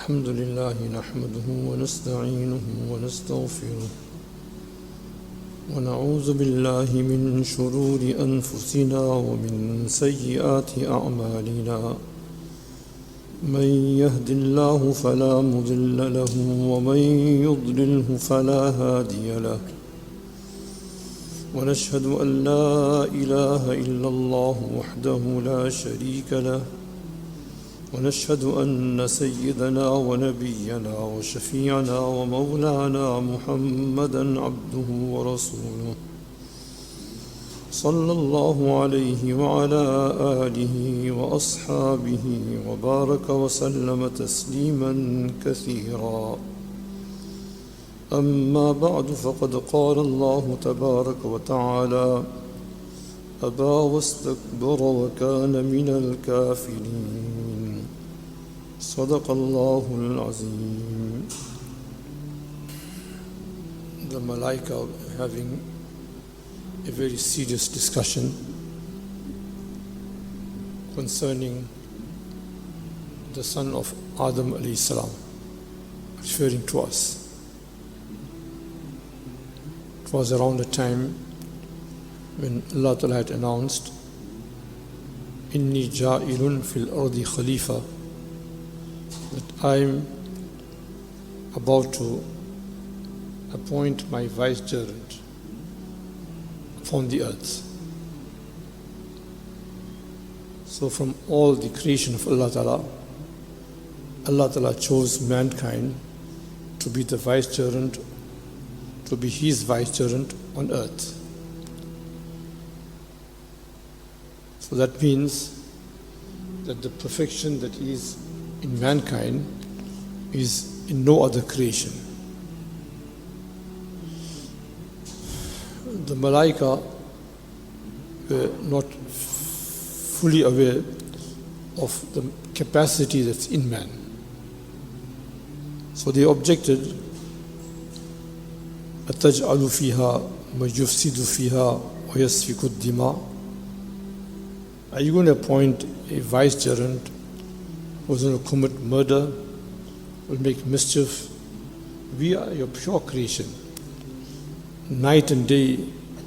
الحمد لله نحمده ونستعينه ونستغفره ونعوذ بالله من شرور أنفسنا ومن سيئات أعمالنا من يهد الله فلا مضل له ومن يضلله فلا هادي له ونشهد أن لا إله إلا الله وحده لا شريك له ونشهد أن سيدنا ونبينا وشفيعنا ومولانا محمدا عبده ورسوله صلى الله عليه وعلى آله وأصحابه وبارك وسلم تسليما كثيرا. أما بعد فقد قال الله تبارك وتعالى أبى واستكبر وكان من الكافرين. صدق الله العظيم. The Malaika are having a very serious discussion concerning the son of Adam alayhi salam, referring to us. It was around the time when Allah Ta'ala had announced Inni ja'ilun fil ardi khalifa, that I am about to appoint my vicegerent upon the earth. So from all the creation of Allah Ta'ala chose mankind to be the vicegerent, to be His vicegerent on earth. So that means that the perfection that is in mankind is in no other creation. The Malaika were not fully aware of the capacity that's in man. So they objected, أَتَجْعَلُ فِيهَا مَجُفْسِدُ فِيهَا وَيَسْفِكُ الدِّمَاءِ. Are you going to appoint a vicegerent who's going to commit murder, will make mischief? We are your pure creation. Night and day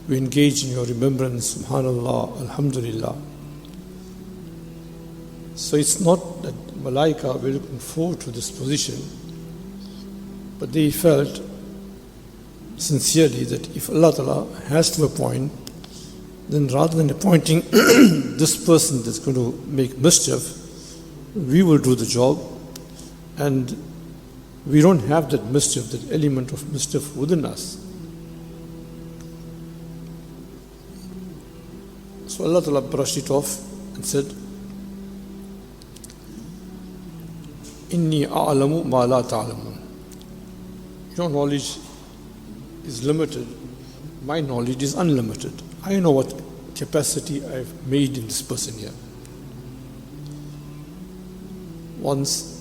we engage in your remembrance, subhanallah, alhamdulillah. So it's not that Malaika were looking forward to this position, but they felt sincerely that if Allah Ta'ala has to appoint, then rather than appointing this person that's going to make mischief, we will do the job, and we don't have that mischief, that element of mischief within us. So Allah Ta'ala brushed it off and said, Inni a'lamu ma la ta'lamun. Your knowledge is limited, my knowledge is unlimited. I know what capacity I've made in this person here. Once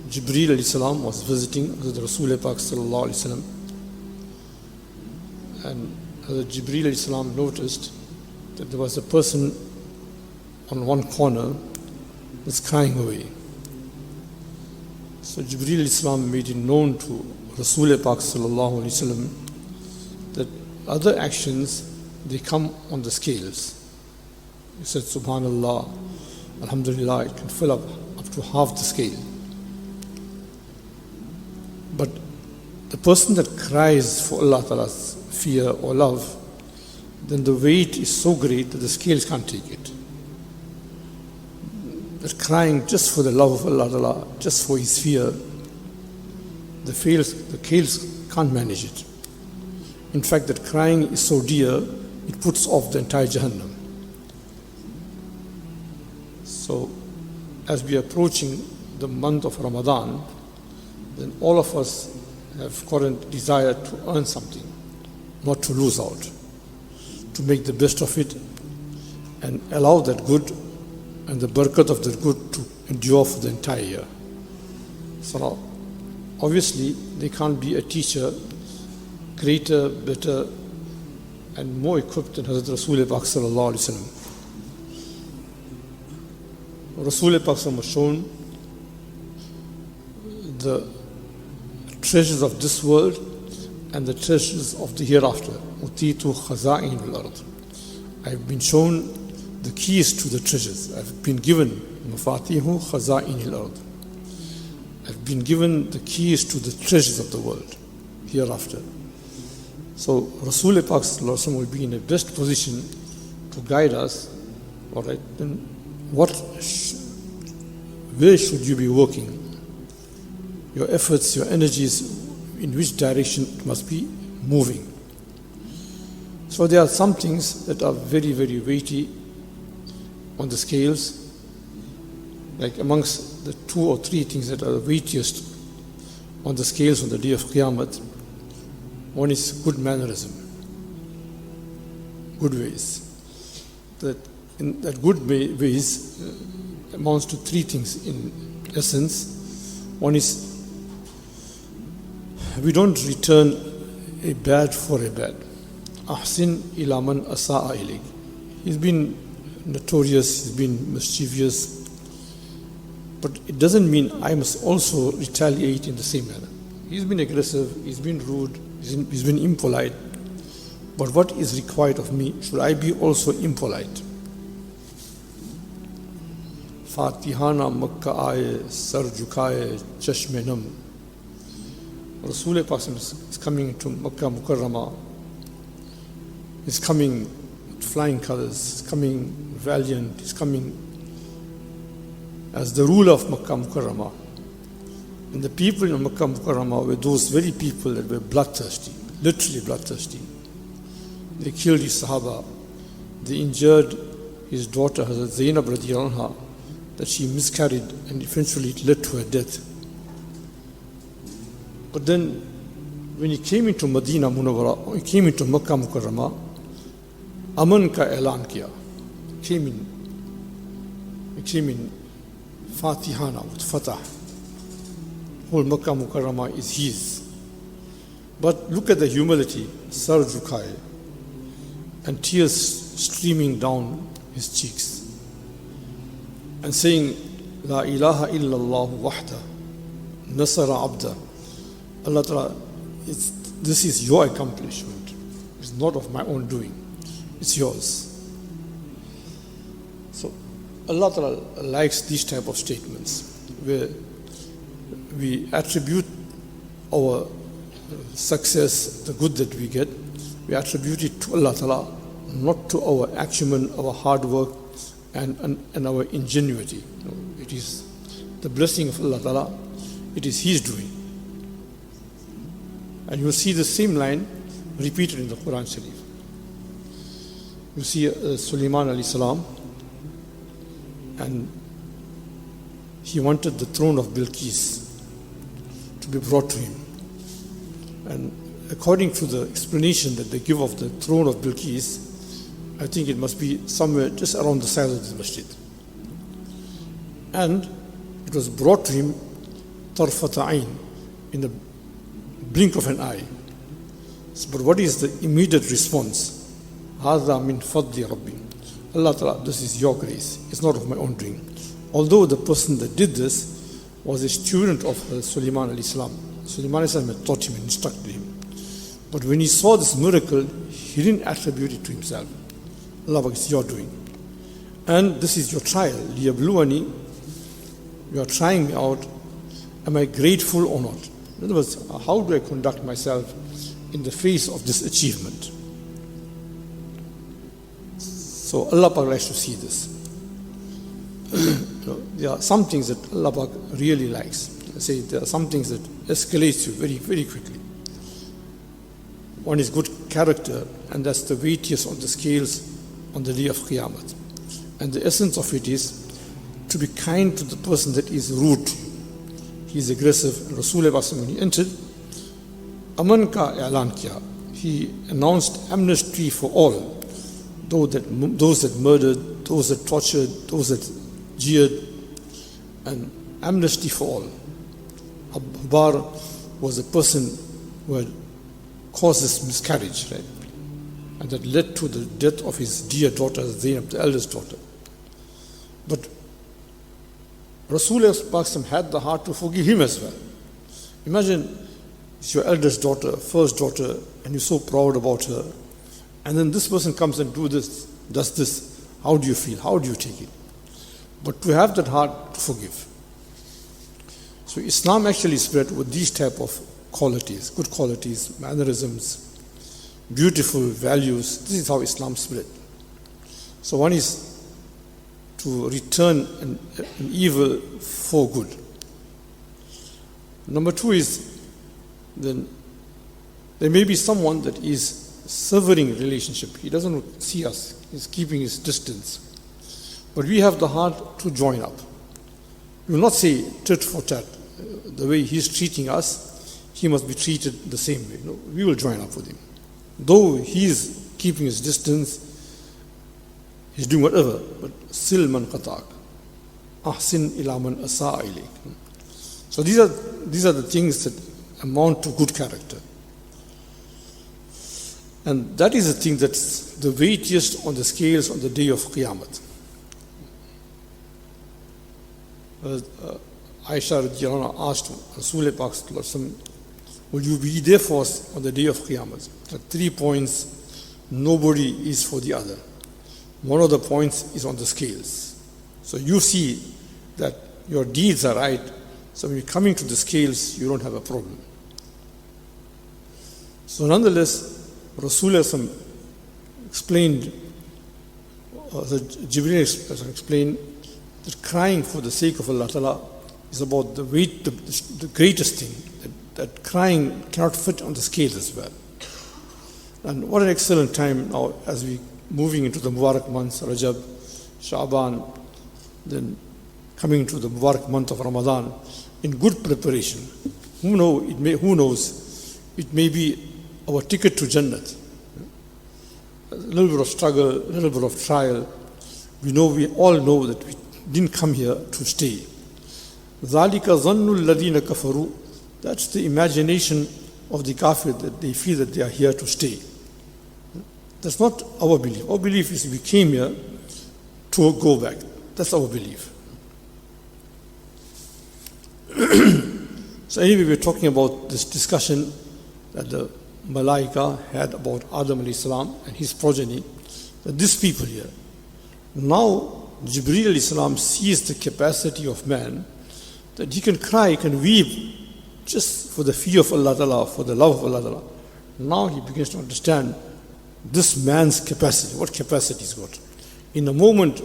Jibreel alayhi salam was visiting the Rasul-e-Pak sallallahu alayhi wasallam, and Jibreel alayhi salam noticed that there was a person on one corner that's crying away. So Jibreel alayhi salam made it known to Rasul-e-Pak sallallahu alayhi wasallam that other actions, they come on the scales. He said, subhanallah, alhamdulillah, it can fill up to half the scale. But the person that cries for Allah Ta'ala's fear or love, then the weight is so great that the scales can't take it. That crying just for the love of Allah Ta'ala, just for His fear, the scales can't manage it. In fact, that crying is so dear, it puts off the entire Jahannam. So, as we are approaching the month of Ramadan, then all of us have current desire to earn something, not to lose out, to make the best of it and allow that good and the barakat of that good to endure for the entire year. So now, obviously, there can't be a teacher greater, better, and more equipped than Hazrat Rasul-e-Pak sallallahu alaihi wasallam. Rasul-e-Pak was shown the treasures of this world and the treasures of the hereafter. Utitu khaza'in al-ard. I've been shown the keys to the treasures. I've been given mafatihu khaza'in al-ard. I've been given the keys to the treasures of the world hereafter. So Rasul-e-Basri will be in a best position to guide us. All right, then where should you be working? Your efforts, your energies, in which direction it must be moving. So there are some things that are very, very weighty on the scales. Like amongst the 2 or 3 things that are the weightiest on the scales on the day of Qiyamah, one is good mannerism, good ways. That good ways amounts to 3 things in essence. One is, we don't return a bad for a bad. Ahsin ila man asa'a ilayk. He's been notorious, he's been mischievous, but it doesn't mean I must also retaliate in the same manner. He's been aggressive, he's been rude, he's been impolite, but what is required of me? Should I be also impolite? Fatihana Makkah aaye, sar jhukaye, chashme nam. Rasul-e-Basri is coming to Makkah Mukarramah. He's coming with flying colors, he's coming valiant, he's coming as the ruler of Makkah Mukarramah. And the people in Makkah Mukarramah were those very people that were bloodthirsty, literally bloodthirsty. They killed his Sahaba, they injured his daughter, Hazrat Zainab radiallahu anha, that she miscarried and eventually it led to her death. But then when he came into Medina Munawwara, he came into Makkah Mukarramah, Aman ka ऐलान किया. He came in Fatihana with Fatah. Whole Makkah Mukarramah is his. But look at the humility, sar jhukaye, and tears streaming down his cheeks, and saying, La ilaha illallah wahda, nasara abda. Allah Ta'ala, this is your accomplishment. It's not of my own doing. It's yours. So Allah Ta'ala likes these type of statements where we attribute our success, the good that we get, we attribute it to Allah Ta'ala, not to our acumen, our hard work, and our ingenuity. It is the blessing of Allah Ta'ala. It is His doing. And you will see the same line repeated in the Quran Sharif. You see Sulaiman alayhi salam, and he wanted the throne of Bilqis to be brought to him. And according to the explanation that they give of the throne of Bilqis, I think it must be somewhere just around the size of the masjid. And it was brought to him tarfata ayn, in the blink of an eye. But what is the immediate response? Hadha min fadli rabbi. Allah Ta'ala, this is your grace. It's not of my own doing. Although the person that did this was a student of Sulaiman alayhi salam. Sulaiman alayhi salam had taught him and instructed him. But when he saw this miracle, he didn't attribute it to himself. Allah, it's your doing. And this is your trial. Liyabluwani, you are trying me out. Am I grateful or not? In other words, how do I conduct myself in the face of this achievement? So Allah Pak likes to see this. There are some things that Allah Pak really likes. I say there are some things that escalate you very, very quickly. One is good character, and that's the weightiest on the scales on the day of Qiyamah. And the essence of it is to be kind to the person that is rude. He is aggressive. And Rasul-e-Basri, when he entered, Aman ka i'lan kiya. He announced amnesty for all. Those that murdered, those that tortured, those that jeered, and amnesty for all. Hubar was a person who had caused this miscarriage, right? And that led to the death of his dear daughter, Zainab, the eldest daughter. But Rasul-e-Basri had the heart to forgive him as well. Imagine it's your eldest daughter, first daughter, and you're so proud about her. And then this person comes and does this. How do you feel? How do you take it? But to have that heart to forgive. So Islam actually spread with these type of qualities, good qualities, mannerisms, beautiful values. This is how Islam spread. So one is to return an evil for good. Number two is, then there may be someone that is severing relationship. He doesn't see us. He's keeping his distance. But we have the heart to join up. We will not say tit for tat. The way he's treating us, he must be treated the same way. No, we will join up with him. Though he's keeping his distance, he's doing whatever, but sil man qatak, ahsin ila man asaa ilayk. So these are the things that amount to good character. And that is the thing that's the weightiest on the scales on the day of Qiyamah. Aisha radiallahu anha asked Rasul-e-Basri, will you be there for us on the day of Qiyamah? The 3 points, nobody is for the other. One of the points is on the scales. So you see that your deeds are right. So when you're coming to the scales, you don't have a problem. So nonetheless, Rasul explained, Jibreel explained that crying for the sake of Allah Ta'ala is about the weight, the greatest thing, that crying cannot fit on the scales as well. And what an excellent time now as we moving into the Mubarak months, Rajab, Sha'ban, then coming to the Mubarak month of Ramadan, in good preparation. Who knows, it may be our ticket to Jannat. A little bit of struggle, a little bit of trial. We all know that we didn't come here to stay. ذَلِكَ ظَنُّ الَّذِينَ كَفَرُوا. That's the imagination of the kafir, that they feel that they are here to stay. That's not our belief. Our belief is we came here to go back. That's our belief. So anyway, we're talking about this discussion that the Malaika had about Adam alayhi salam and his progeny, that these people here. Now, Jibreel alayhi salam sees the capacity of man, that he can cry, he can weep, just for the fear of Allah Ta'ala, for the love of Allah Ta'ala. Now he begins to understand this man's capacity, what capacity he's got. In a moment,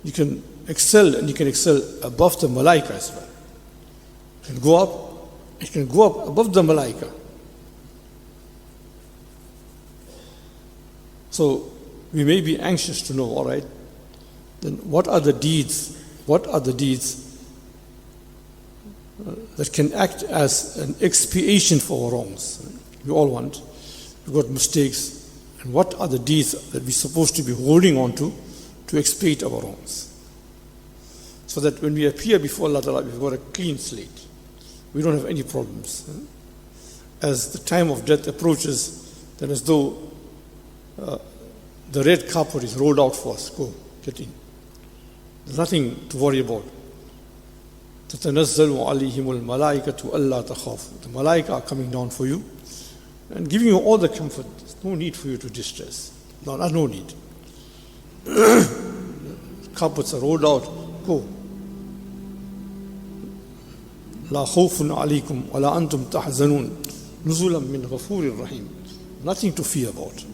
you can excel, and you can excel above the Malaika as well. It can go up above the Malaika. So we may be anxious to know, all right, then what are the deeds that can act as an expiation for our wrongs? We all want. We've got mistakes. And what are the deeds that we're supposed to be holding on to expiate our wrongs? So that when we appear before Allah Ta'ala, we've got a clean slate. We don't have any problems. As the time of death approaches, then as though the red carpet is rolled out for us. Go, get in. There's nothing to worry about. تَتَنَزَّلُ عَلَيْهِمُ الْمَلَائِكَةُ أَلَّا تَخَافُوا. The Malaika are coming down for you and giving you all the comfort. There's no need for you to distress. No need. Carpets are rolled out. Go. لَا خَوْفٌ عَلَيْكُمْ وَلَا أَنْتُمْ تَحْزَنُونَ نُزُلًا مِّنْ غَفُورٍ رَحِيمٍ. Nothing to fear about.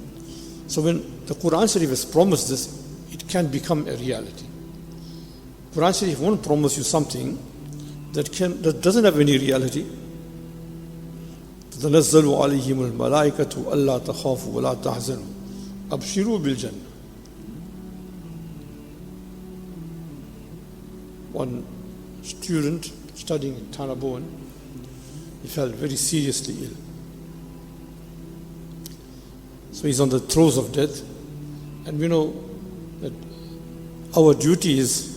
So when the Quran Sharif has promised this, it can become a reality. Quran Sharif won't promise you something that doesn't have any reality. تَتَنَزَّلُ عَلَيْهِمُ الْمَلَائِكَةُ أَلَّا تَخَافُوا وَلَا تَحْزَنُوا أَبْشِرُوا بِالْجَنَّةِ. One student studying in Tanaboan, he fell very seriously ill. So he's on the throes of death, and we know that our duty is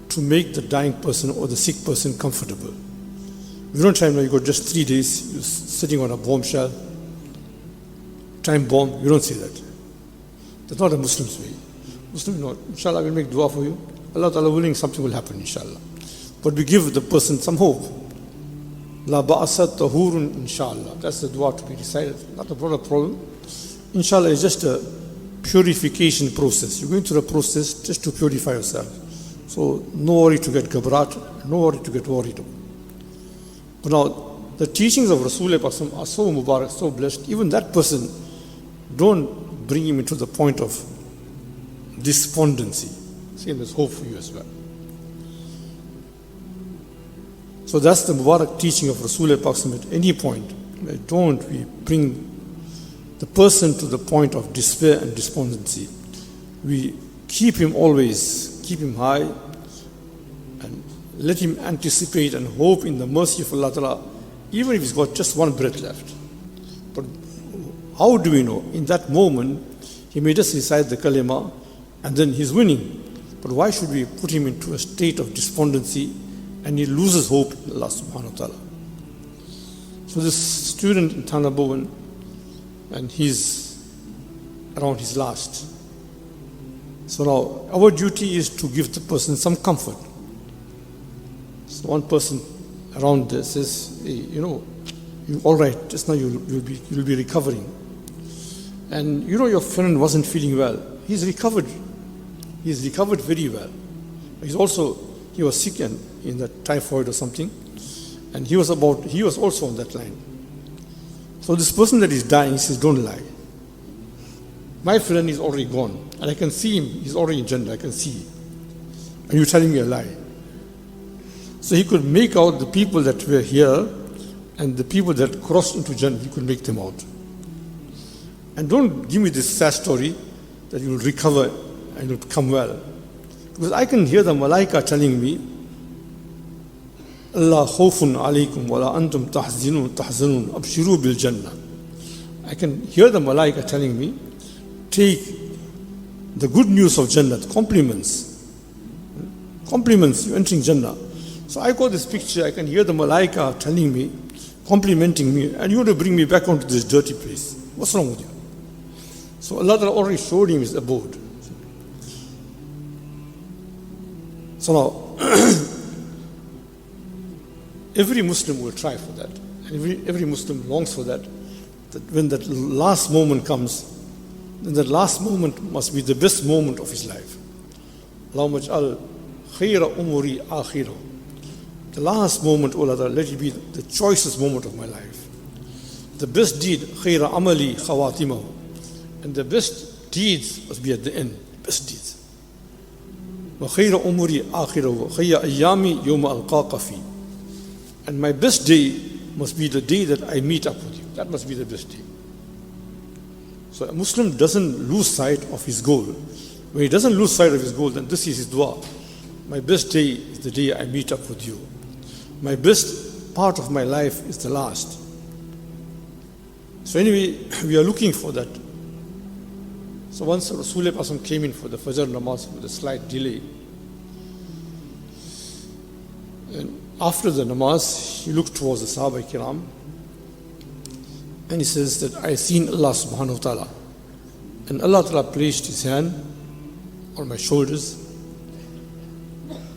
to make the dying person or the sick person comfortable. We don't try, you got just 3 days, you're sitting on a bombshell, time bomb, you don't say that. That's not a Muslim's way. Muslim, no, inshallah, we'll make dua for you. Allah Ta'ala willing, something will happen, inshallah. But we give the person some hope. La ba'asat tahurun inshallah. That's the dua to be recited. Not a problem. Inshallah is just a purification process. You're going through a process just to purify yourself. So no worry to get ghabrat, no worry to get worried. But now, the teachings of Rasul-e-Basri are so mubarak, so blessed. Even that person, don't bring him into the point of despondency. See, there's hope for you as well. So that's the mubarak teaching of Rasul-e-Basri at any point. Don't we bring the person to the point of despair and despondency. We keep him always, keep him high, and let him anticipate and hope in the mercy of Allah Ta'ala, even if he's got just one breath left. But how do we know? In that moment, he may just recite the kalima and then he's winning. But why should we put him into a state of despondency and he loses hope in Allah subhanahu wa ta'ala? So this student in Thana Bhuvan, and he's around his last. So now our duty is to give the person some comfort. So one person around there says, hey, you're all right, just now you'll be recovering. And your friend wasn't feeling well. He's recovered. He's recovered very well. He was sick and in that typhoid or something, and he was also on that line. So this person that is dying, he says, don't lie. My friend is already gone, and I can see him, he's already in Jannah, I can see. And you're telling me a lie. So he could make out the people that were here and the people that crossed into Jannah, he could make them out. And don't give me this sad story that you'll recover and you'll come well. Because I can hear the malaika telling me, Allah khawfun alaykum wa la antum tahzanun abshiru bil jannah. I can hear the malaika telling me, take the good news of Jannah, compliments, you're entering Jannah. So I got this picture, I can hear the malaika telling me, complimenting me, and you want to bring me back onto this dirty place. What's wrong with you? So Allah already showed him his abode. So now, every Muslim will try for that. And every Muslim longs for that. That when that last moment comes, then that last moment must be the best moment of his life. Allahumma ij'al khayra umuri akhirahu. The last moment, O Allah, let it be the choicest moment of my life. The best deed, khayra amali khawatimahu. And the best deeds must be at the end. Best deeds. Wa khayra umuri akhirahu. Khayya ayyami yawma alqaqa fi. And my best day must be the day that I meet up with you. That must be the best day. So a Muslim doesn't lose sight of his goal. When he doesn't lose sight of his goal, then this is his dua. My best day is the day I meet up with you. My best part of my life is the last. So anyway, we are looking for that. So once Rasul-e-Basri came in for the Fajr namaz with a slight delay. And after the namaz, he looked towards the Sahaba Kiram and he says that I seen Allah subhanahu wa ta'ala. And Allah ta'ala placed his hand on my shoulders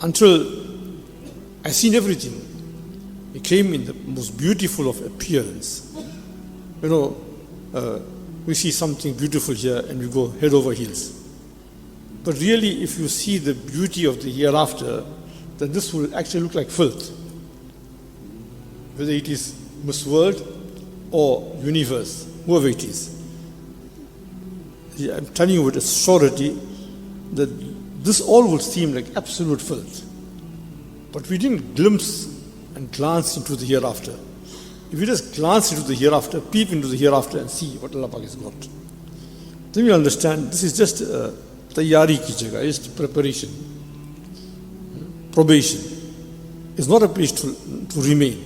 until I seen everything. He came in the most beautiful of appearance. We see something beautiful here and we go head over heels. But really, if you see the beauty of the hereafter, then this will actually look like filth. Whether it is Miss World or universe, whoever it is. I'm telling you with a surety that this all will seem like absolute filth. But we didn't glimpse and glance into the hereafter. If you just glance into the hereafter, peep into the hereafter and see what Allah Pak has got, then you understand this is just tayyari ki jagah, just preparation, probation. It's not a place to remain.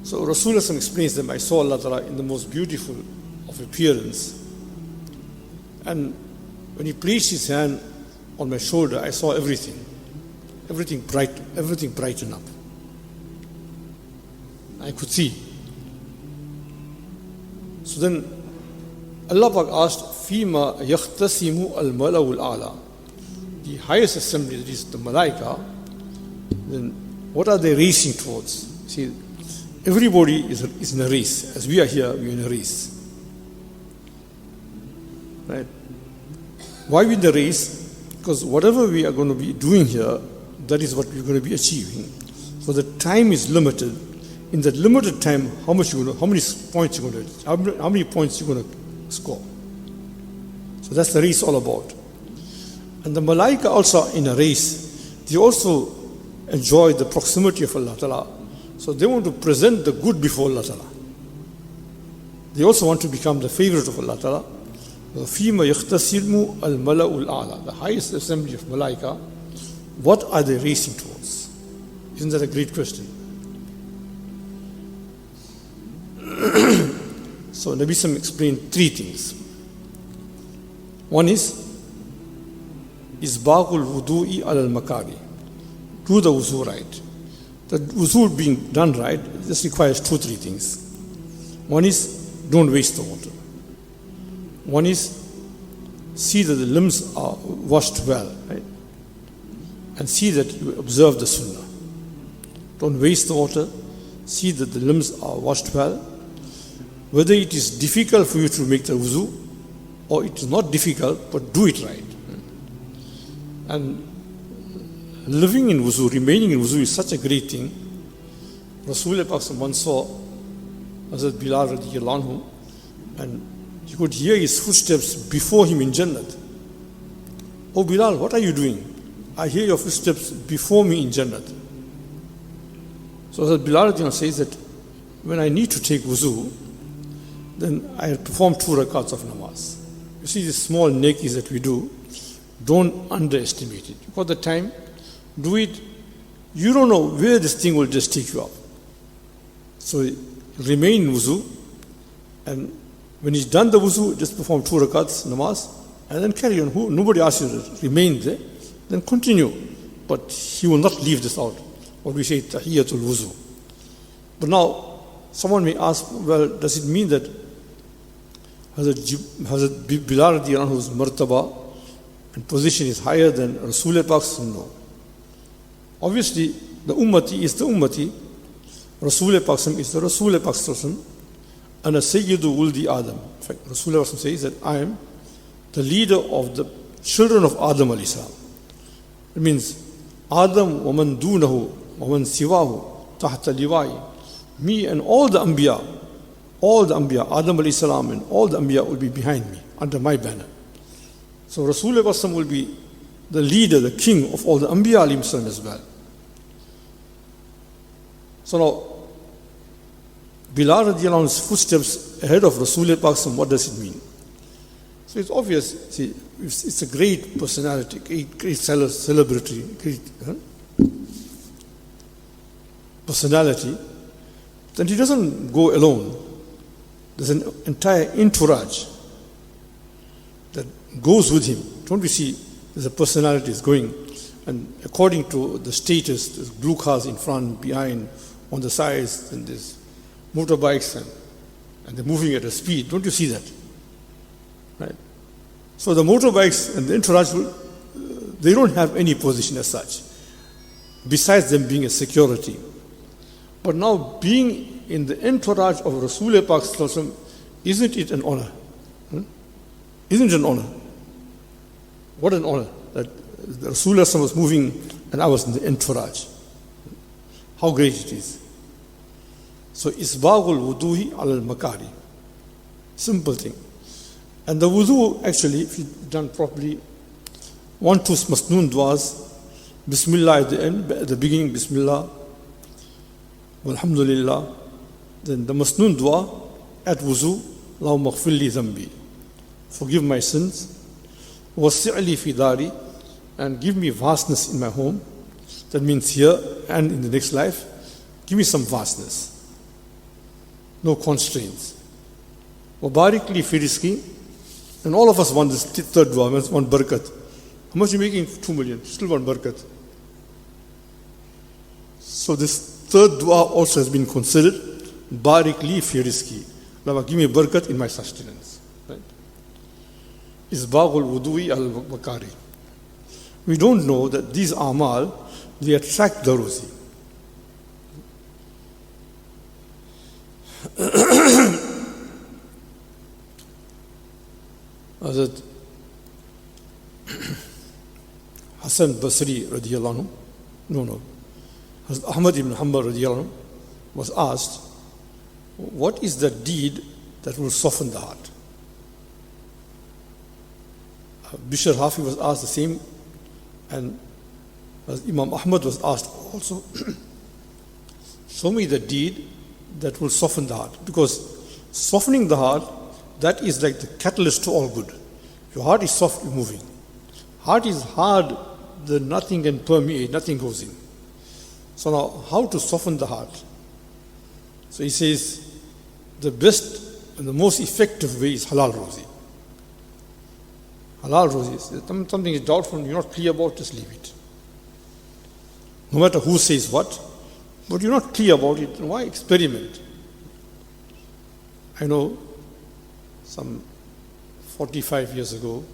So Rasulullah explains them, I saw Allah Ta'ala in the most beautiful of appearance. And when he placed his hand on my shoulder, I saw everything brighten up. I could see. So then Allah Pak asked, Fima yakhtasimu al-mala'u al-a'la. The highest assembly, that is the malaika, then What are they racing towards? See, everybody is in a race. As we are here, we are in a race. Right? Why we in the race? Because whatever we are going to be doing here, that is what we're going to be achieving. So the time is limited. In that limited time, how many points you're going to, how many points you're going to score? So that's the race all about. And the Malaika also in a race, they also enjoy the proximity of Allah Ta'ala. So they want to present the good before Allah Ta'ala. They also want to become the favorite of Allah Ta'ala. فِيمَ يَخْتَسِلْمُ الْمَلَأُ الْأَعْلَى. The highest assembly of Malaika, what are they racing towards? Isn't that a great question? So Nabi Sallam explained three things. One is Isbaqul wudu'i al-makari. Do the wuzu right. The wuzu being done right, this requires three things. One is don't waste the water. One is see that the limbs are washed well, right? And see that you observe the sunnah. Don't waste the water. See that the limbs are washed well. Whether it is difficult for you to make the wuzu or it is not difficult, but do it right. And living in wuzu, remaining in wuzu is such a great thing. Rasul-e-Basri once saw Hazrat Bilal radiallahu anhu, and he could hear his footsteps before him in Jannat. Oh Bilal, what are you doing? I hear your footsteps before me in Jannat. So Hazrat Bilal radiallahu anhu says that when I need to take wuzu, then I perform 2 rakats of namaz. You see these small nekis that we do, don't underestimate it. You've got the time, do it. You don't know where this thing will just take you up. So remain in wuzu, and when he's done the wuzu, just perform 2 rakats namaz, and then carry on. Nobody asks you to remain there, then continue. But he will not leave this out. What we say, tahiyyatul wuzu. But now, someone may ask, well, does it mean that Hazrat Bilal radiallahu anhu's martaba and position is higher than Rasul-e-Basri? No. Obviously, the ummati is the ummati, Rasul-e-Basri is the Rasul-e-Basri, and a Sayyidu Wuldi Adam. In fact, Rasul-e-Basri says that I am the leader of the children of Adam alayhi salam. It means Adam wa man dunahu wa man siwahu tahta liwai. Me and all the Anbiya, Adam alayhi salam and all the Anbiya will be behind me, under my banner. So Rasul-e-Basri will be the leader, the king of all the Anbiya alayhi salam as well. So now, Bilal radiallahu anhu's footsteps ahead of Rasul-e-Basri, what does it mean? So it's obvious, see, it's a great personality, great celebrity, great personality. Then he doesn't go alone. There's an entire entourage that goes with him. Don't we see there's a personality is going, and according to the status, there's blue cars in front, behind, on the sides, and there's motorbikes, and they're moving at a speed. Don't you see that? Right? So the motorbikes and the entourage, they don't have any position as such, besides them being a security. But now being in the entourage of Rasul-e-Basri, isn't it an honor? Isn't it an honor? What an honor that Rasul-e-Basri was moving and I was in the entourage. How great it is. So isbagul wuduhi al-makari. Simple thing. And the wudu, actually, if it's done properly, 1, 2 masnoon duas, Bismillah at the end, at the beginning, Bismillah, Alhamdulillah. Then the masnoon dua at wuzu, Allahumma ghfir li dhanbi. Forgive my sins. Wasi'li fi dari, and give me vastness in my home. That means here and in the next life. Give me some vastness. No constraints. Wabarik li fi rizqi. And all of us want this third dua, want barakat. How much are you making? 2 million. Still want barakat. So this third dua also has been considered. Barik li fi rizqi. Allah, give me barakat in my sustenance. Right? Isbaghul wudu'i al-makari. We don't know that these amal, they attract darusi. Hazrat Hassan Basri radiallahu anhu, no, Hazrat Ahmad ibn Hanbal radiallahu anhu was asked, what is the deed that will soften the heart? Bishr Hafi was asked the same, and Imam Ahmad was asked also, show me the deed that will soften the heart. Because softening the heart, that is like the catalyst to all good. Your heart is soft, you're moving. Heart is hard, then nothing can permeate, nothing goes in. So now, how to soften the heart? So he says, the best and the most effective way is halal rozi. Halal rozi is something is doubtful, you're not clear about, just leave it. No matter who says what, but you're not clear about it, why experiment? I know some 45 years ago,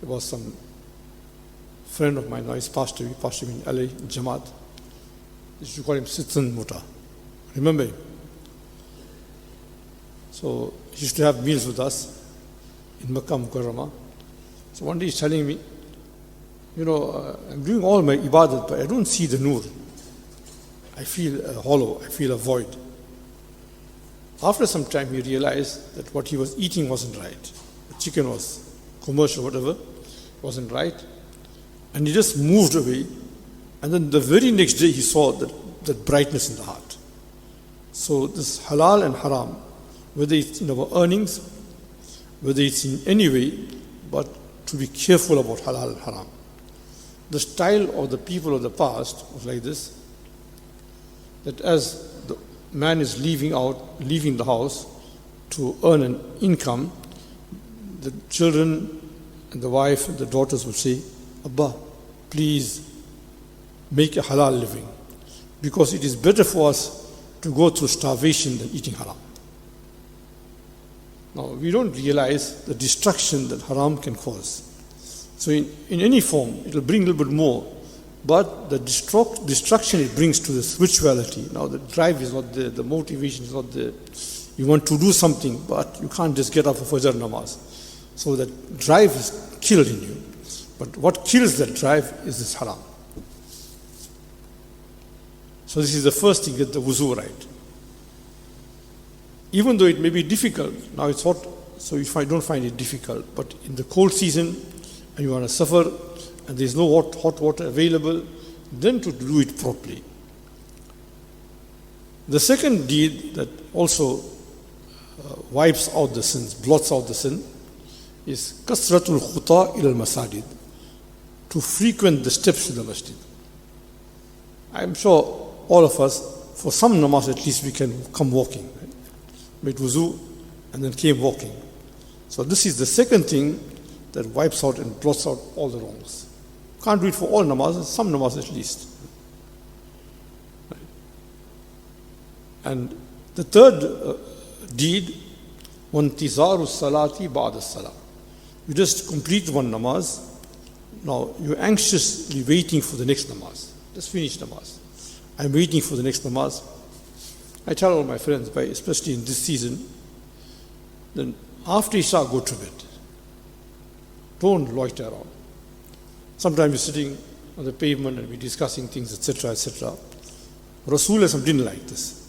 there was some friend of mine, now he's passed away in LA, in Jamaat. They used to call him Sitan Muta. Remember him? So he used to have meals with us in Makkah Mukarramah. So one day he's telling me, I'm doing all my ibadat, but I don't see the nur. I feel hollow, I feel a void. After some time he realized that what he was eating wasn't right. The chicken was commercial, whatever, wasn't right. And he just moved away. And then the very next day he saw that brightness in the heart. So this halal and haram, whether it's in our earnings, whether it's in any way, but to be careful about halal and haram. The style of the people of the past was like this, that as the man is leaving the house to earn an income, the children and the wife and the daughters would say, Abba, please make a halal living, because it is better for us to go through starvation than eating haram. Now, we don't realize the destruction that haram can cause. So in any form, it will bring a little bit more, but the destruction it brings to the spirituality. Now the drive is not there, the motivation is not there. You want to do something, but you can't just get up for Fajr namaz. So that drive is killed in you. But what kills that drive is this haram. So this is the first thing, get the wuzu right. Even though it may be difficult, now it's hot, so don't find it difficult, but in the cold season, and you want to suffer, and there's no hot water available, then to do it properly. The second deed that also wipes out the sins, blots out the sin, is kasratul khuta ila al-masajid, to frequent the steps to the masjid. I'm sure all of us, for some namaz at least, we can come walking. Right? Made wuzu and then came walking. So this is the second thing that wipes out and blots out all the wrongs. Can't do it for all namazes, some namazes at least. Right? And the third deed, وَانْتِظَارُ الصَّلَاةِ بَعْدَ الصَّلَاةِ. You just complete one namaz, now you're anxiously waiting for the next namaz. Just finish namaz. I'm waiting for the next namaz. I tell all my friends, especially in this season, then after Isha, go to bed. Don't loiter around. Sometimes you're sitting on the pavement and we're discussing things, etc., etc. Rasul-e-Basri didn't like this.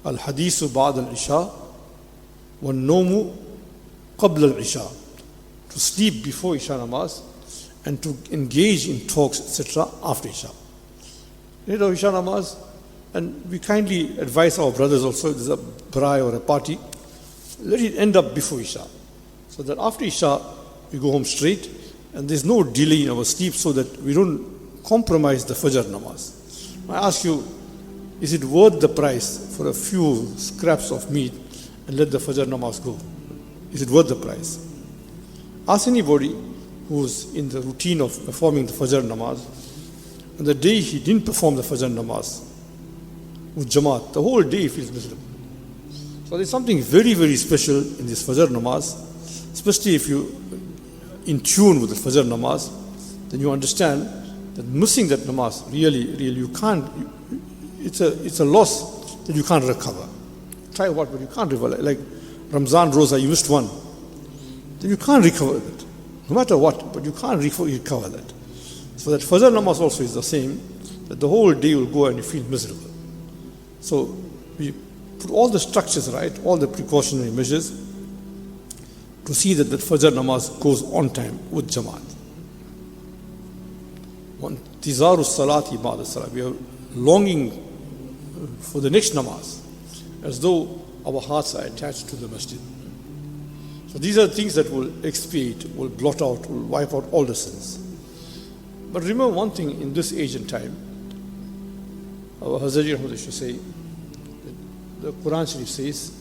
Al-hadithu ba'd al-isha wa-nomu qabla al-isha. To sleep before Isha namaz and to engage in talks, etc., after Isha. Isha namaz, and we kindly advise our brothers also, if there's a braai or a party, let it end up before Isha. So that after Isha, we go home straight, and there's no delay in our sleep, so that we don't compromise the Fajr namaz. I ask you, is it worth the price for a few scraps of meat and let the Fajr namaz go? Is it worth the price? Ask anybody who's in the routine of performing the Fajr namaz, and the day he didn't perform the Fajr namaz with Jamaat, the whole day he feels miserable. So there's something very, very special in this Fajr namaz, especially if you in tune with the Fajr namaz, then you understand that missing that namaz, really, you can't, it's a loss that you can't recover. try what, but you can't recover. Like Ramzan Rosa, you missed one, then you can't recover that. No matter what, but you can't recover that. So that Fajr namaz also is the same, that the whole day will go and you feel miserable. So we put all the structures right, all the precautionary measures to see that the Fajr namaz goes on time with Jamaat. Tizaru salati ba'da salat. We are longing for the next namaz, as though our hearts are attached to the masjid. So these are things that will expiate, will blot out, will wipe out all the sins. But remember one thing in this age and time, our Hazrat used to say, the Quran Sharif says,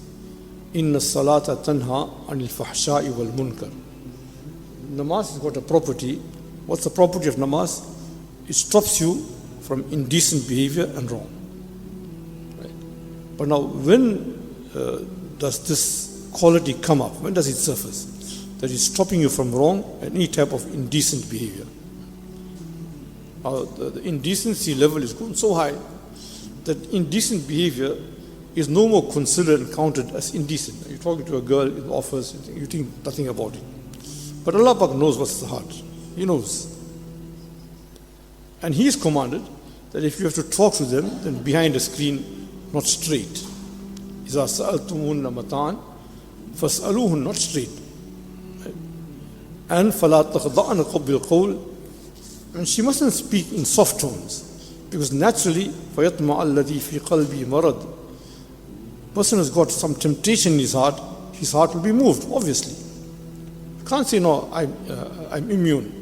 Inna salata tanha anil fahsha'i wal munkar. Namaz has got a property. What's the property of namaz? It stops you from indecent behavior and wrong. Right? But now, when does this quality come up? When does it surface? That is stopping you from wrong and any type of indecent behavior. The indecency level is going so high that indecent behavior is no more considered and counted as indecent. You're talking to a girl in the office, you think nothing about it. But Allah Pak knows what's the heart. He knows. And He is commanded that if you have to talk to them, then behind a screen, not straight. إِذَا سَأَلْتُمُهُنَّ مَتَاعًا فَاسْأَلُوهُنَّ, not straight. And فَلَا تَخْضَعْنَ بِالْقَوْلِ, and she mustn't speak in soft tones, because naturally فَيَطْمَعَ الَّذِي فِي قَلْبِي مَرَضٍ, person who's got some temptation in his heart will be moved, obviously. You can't say, no, I'm immune.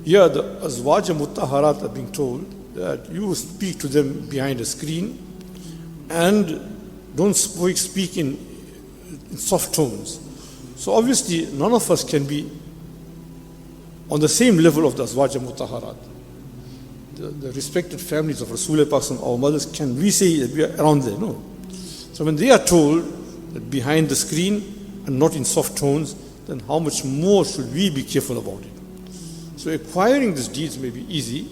Here the Azwaj Mutahharat are being told that you speak to them behind a screen and don't speak in soft tones. So obviously none of us can be on the same level of the Azwaj Mutahharat. The respected families of Rasul-e-Basri, our mothers, can we say that we are around there? No. So when they are told that behind the screen and not in soft tones, then how much more should we be careful about it? So acquiring these deeds may be easy,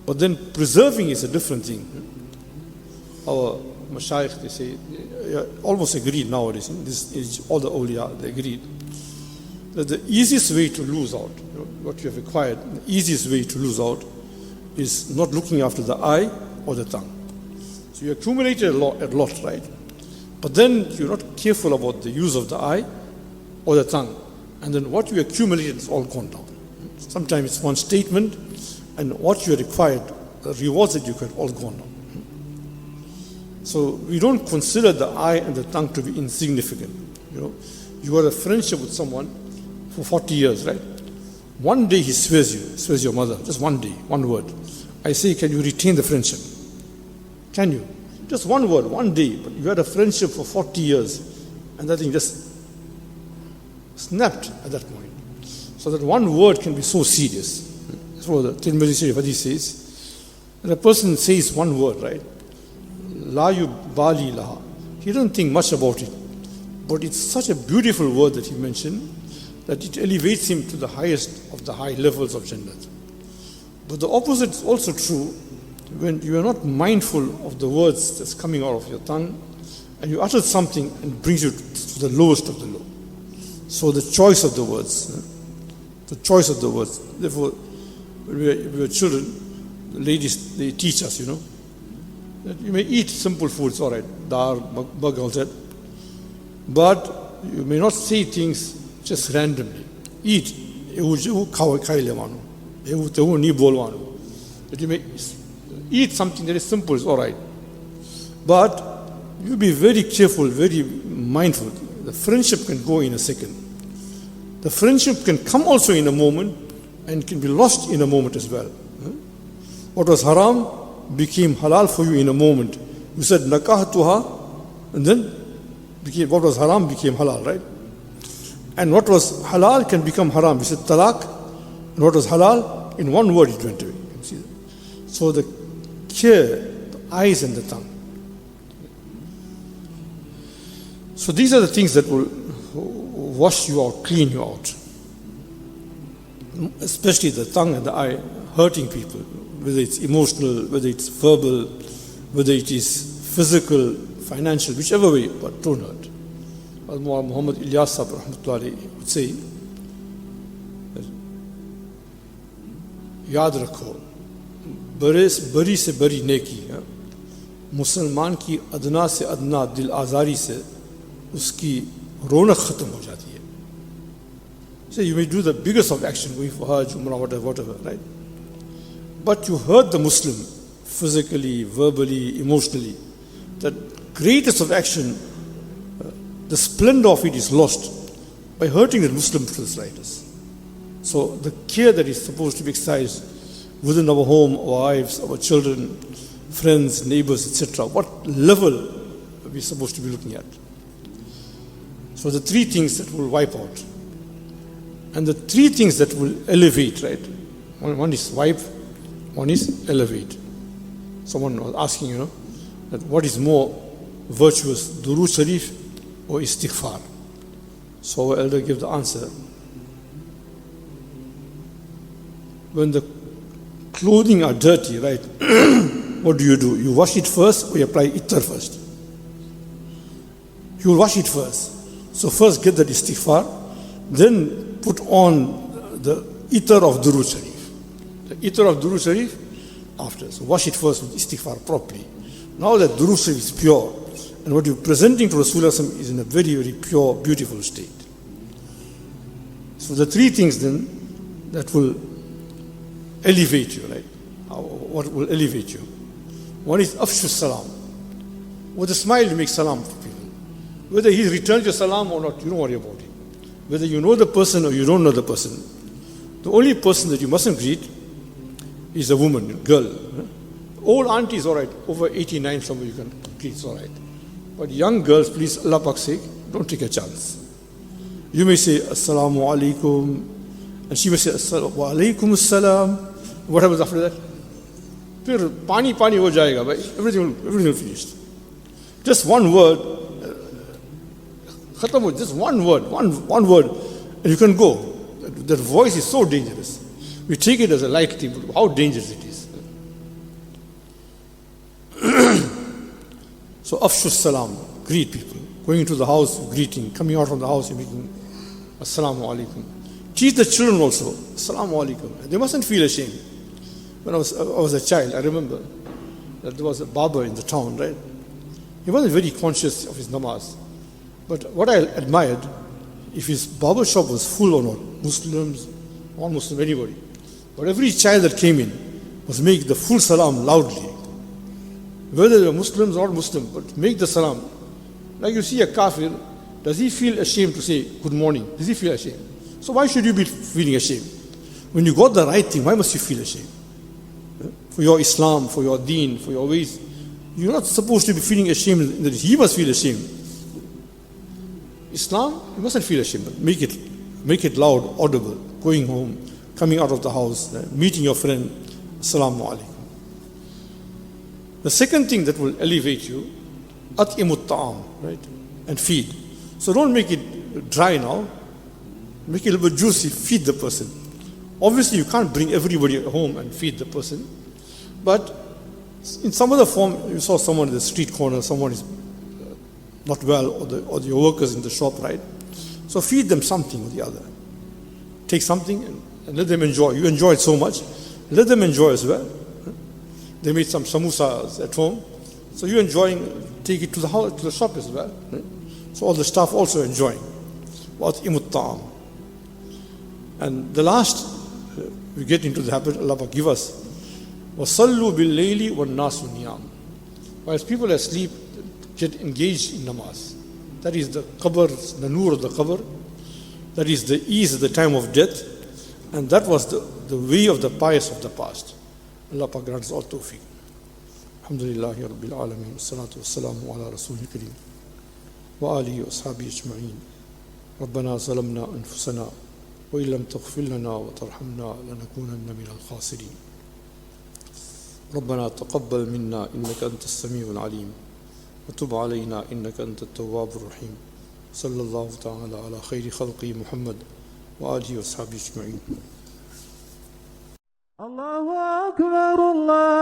but then preserving is a different thing. Our mashayikh, they say, almost agreed nowadays, in this age, all the awliya, they agreed that the easiest way to lose out, what you have acquired, the easiest way to lose out is not looking after the eye or the tongue. So you accumulated a lot, right? But then you're not careful about the use of the eye or the tongue. And then what you accumulated is all gone down. Sometimes it's one statement, and what you required, the rewards that you get, all gone down. So we don't consider the eye and the tongue to be insignificant. You had a friendship with someone for 40 years, right? One day he swears your mother, just one day, one word. I say, can you retain the friendship? Can you? Just one word, one day, but you had a friendship for 40 years, and that thing just snapped at that point. So that one word can be so serious. That's what the Tirmidhi Sharif Hadith says. When a person says one word, right? La yubali laha. He doesn't think much about it. But it's such a beautiful word that he mentioned that it elevates him to the highest of the high levels of Jannat. But the opposite is also true. When you are not mindful of the words that's coming out of your tongue, and you utter something and brings you to the lowest of the low. So the choice of the words, Therefore, when we were children, the ladies, they teach us, that you may eat simple foods, all right, dal, burger, all that, but you may not say things just randomly. Eat, that you may eat something that is simple, is all right, but you be very careful, very mindful. The friendship can go in a second. The friendship can come also in a moment and can be lost in a moment as well. What was haram became halal for you in a moment. You said nakahtuha, and then what was haram became halal, right? And what was halal can become haram. You said talaq, and what was halal, in one word it went away. You see that? So the care, the eyes and the tongue. So these are the things that will wash you out, clean you out. Especially the tongue and the eye, hurting people, whether it's emotional, whether it's verbal, whether it is physical, financial, whichever way, but don't hurt. As Muhammad Ilyas Sahib rahmatullahi would say, याद रखो बड़ी से बड़ी नेकी मुसलमान की अदना से अदना दिल आज़ारी से उसकी रौनक ख़त्म हो जाती है. So you may do the biggest of action, going for Hajj, Umrah, whatever, right? But you hurt the Muslim physically, verbally, emotionally. The greatest of action, the splendor of it is lost by hurting the Muslim to the slightest. So the care that is supposed to be exercised within our home, our wives, our children, friends, neighbors, etc. What level are we supposed to be looking at? So the three things that will wipe out. And the three things that will elevate, right? One is wipe, one is elevate. Someone was asking, that what is more virtuous, Durood Sharif or Istighfar? So our elder gave the answer. When the clothing are dirty, right, what do? You wash it first or you apply ittar first? You will wash it first. So first get the istighfar, then put on the ittar of Durood Sharif. The ittar of Durood Sharif after. So wash it first with istighfar properly. Now that Durood Sharif is pure, and what you're presenting to Rasulullah is in a very, very pure, beautiful state. So the three things then that will elevate you, right? What will elevate you? One is afshu salam. With a smile you make salam for people. Whether he returns your salam or not, you don't worry about it. Whether you know the person or you don't know the person. The only person that you mustn't greet is a woman, a girl. Old auntie is alright, over 89 somewhere you can greet, it's alright. But young girls, please, Allah Pak's sake, don't take a chance. You may say, Assalamu alaikum, and she may say, Assalamu alaikum assalam. What happens after that? Pani ho jayega, everything will finish. Just one word, just one word, and you can go. That voice is so dangerous. We take it as a light thing, but how dangerous it is. So, afshu salam, greet people. Going into the house, greeting. Coming out from the house, you're making assalamu alaikum. Teach the children also, assalamu alaikum. They mustn't feel ashamed. When I was a child, I remember that there was a barber in the town, right? He wasn't very conscious of his namaz. But what I admired, if his barber shop was full or not, Muslims, non-Muslim, anybody. But every child that came in was make the full salam loudly. Whether they were Muslims or not Muslim, but make the salam. Like you see a kafir, does he feel ashamed to say good morning? Does he feel ashamed? So why should you be feeling ashamed? When you got the right thing, why must you feel ashamed? For your Islam, for your deen, for your ways. You're not supposed to be feeling ashamed that he must feel ashamed. Islam, you mustn't feel ashamed, but make it loud, audible, going home, coming out of the house, meeting your friend, assalamu alaikum. The second thing that will elevate you, at'imut ta'am, right? And feed. So don't make it dry now. Make it a little bit juicy, feed the person. Obviously you can't bring everybody home and feed the person. But in some other form, you saw someone in the street corner, someone is not well, or your workers in the shop, right? So feed them something or the other. Take something and let them enjoy. You enjoy it so much, let them enjoy as well. They made some samosas at home, so you're enjoying, take it to the house, to the shop as well. Right? So all the staff also enjoying. Wa'at'imut ta'am. And the last, we get into the habit Allah give us. وَصَلُّوا بِاللَّيْلِ وَالنَّاسُ نِيَامٌ. Whilst people are asleep, get engaged in namaz. That is the qabr, the nur of the qabr. That is the ease at the time of death. And that was the way of the pious of the past. Allah Pak grants all tawfiq. Alhamdulillahi Rabbil Alameen. Salatu wassalamu ala Rasul-e Kareem. Wa alihi wa ashabihi ajma'een. Rabbana zalamna anfusana. Wa illam taghfir lana wa tarhamna lanakunanna min al-khasirin. ربنا تقبل منا إنك أنت السميع العليم وتب علينا إنك أنت التواب الرحيم صلى الله تعالى على خير خلقه محمد وآله وصحبه أجمعين. الله أكبر الله